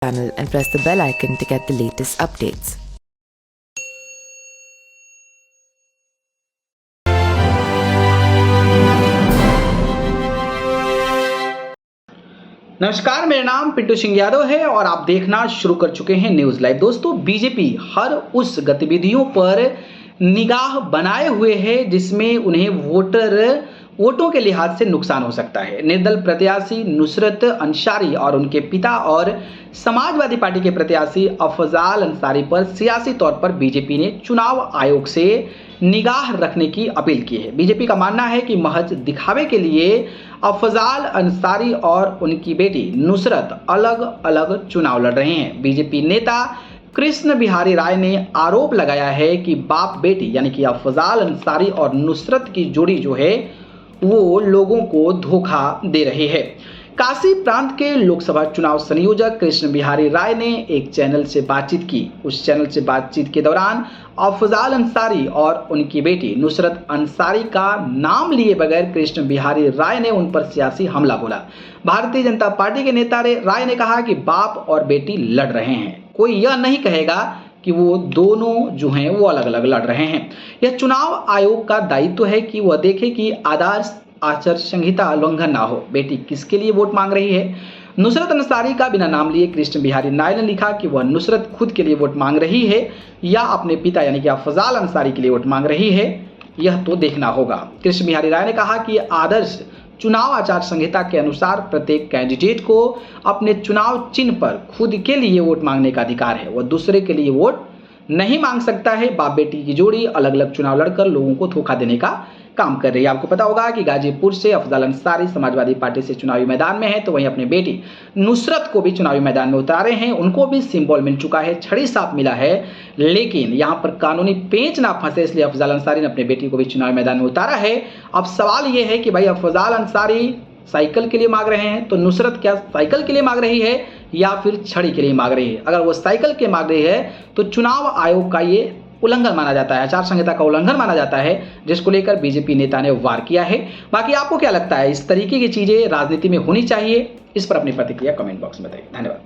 channel and press the bell icon to get the latest updates. नमस्कार, मेरा नाम पिंटू सिंह यादव है और आप देखना शुरू कर चुके हैं न्यूज़ लाइव। दोस्तों, बीजेपी हर उस गतिविधियों पर निगाह बनाए हुए है जिसमें उन्हें वोटों के लिहाज से नुकसान हो सकता है। निर्दल प्रत्याशी नुसरत अंसारी और उनके पिता और समाजवादी पार्टी के प्रत्याशी अफजाल अंसारी पर सियासी तौर पर बीजेपी ने चुनाव आयोग से निगाह रखने की अपील की है। बीजेपी का मानना है कि महज दिखावे के लिए अफजाल अंसारी और उनकी बेटी नुसरत अलग अलग चुनाव लड़ रहे हैं। बीजेपी नेता कृष्ण बिहारी राय ने आरोप लगाया है कि बाप बेटी यानी कि अफजाल अंसारी और नुसरत की जोड़ी जो है वो लोगों को धोखा दे रही है। काशी प्रांत के लोकसभा चुनाव संयोजक कृष्ण बिहारी राय ने एक चैनल से बातचीत की। उस चैनल से बातचीत के दौरान अफजाल अंसारी और उनकी बेटी नुसरत अंसारी का नाम लिए बगैर कृष्ण बिहारी राय ने उन पर सियासी हमला बोला। भारतीय जनता पार्टी के नेता राय ने कहा कि बाप और बेटी लड़ रहे हैं, कोई यह नहीं कहेगा कि वो दोनों जो हैं वो अलग अलग लड़ रहे हैं। यह चुनाव आयोग का दायित्व है कि वह देखे कि आदर्श आचार संहिता उल्लंघन ना हो। बेटी किसके लिए वोट मांग रही है? नुसरत अंसारी का बिना नाम लिए कृष्ण बिहारी राय ने लिखा कि वह नुसरत खुद के लिए वोट मांग रही है या अपने पिता यानी कि अफजाल अंसारी के लिए वोट मांग रही है, यह तो देखना होगा। कृष्ण बिहारी राय ने कहा कि आदर्श चुनाव आचार संहिता के अनुसार प्रत्येक कैंडिडेट को अपने चुनाव चिन्ह पर खुद के लिए वोट मांगने का अधिकार है, वह दूसरे के लिए वोट नहीं मांग सकता है। बाप बेटी की जोड़ी अलग अलग चुनाव लड़कर लोगों को धोखा देने का काम कर रही है। आपको पता होगा कि गाजीपुर से अफजाल अंसारी समाजवादी पार्टी से चुनावी मैदान में है, तो वहीं अपनी बेटी नुसरत को भी चुनावी मैदान में उतारे हैं। उनको भी सिंबल मिल चुका है, छड़ी सांप मिला है, लेकिन यहां पर कानूनी पेंच ना फंसे इसलिए अफजाल अंसारी ने अपनी बेटी को भी चुनावी मैदान में उतारा है। अब सवाल यह है कि भाई अफजाल अंसारी साइकिल के लिए मांग रहे हैं तो नुसरत क्या साइकिल के लिए मांग रही है या फिर छड़ी के लिए मांग रही है? अगर वो साइकिल के मांग रही है तो चुनाव आयोग का ये उल्लंघन माना जाता है, आचार संहिता का उल्लंघन माना जाता है, जिसको लेकर बीजेपी नेता ने वार किया है। बाकी आपको क्या लगता है, इस तरीके की चीजें राजनीति में होनी चाहिए? इस पर अपनी प्रतिक्रिया कमेंट बॉक्स में बताइए। धन्यवाद।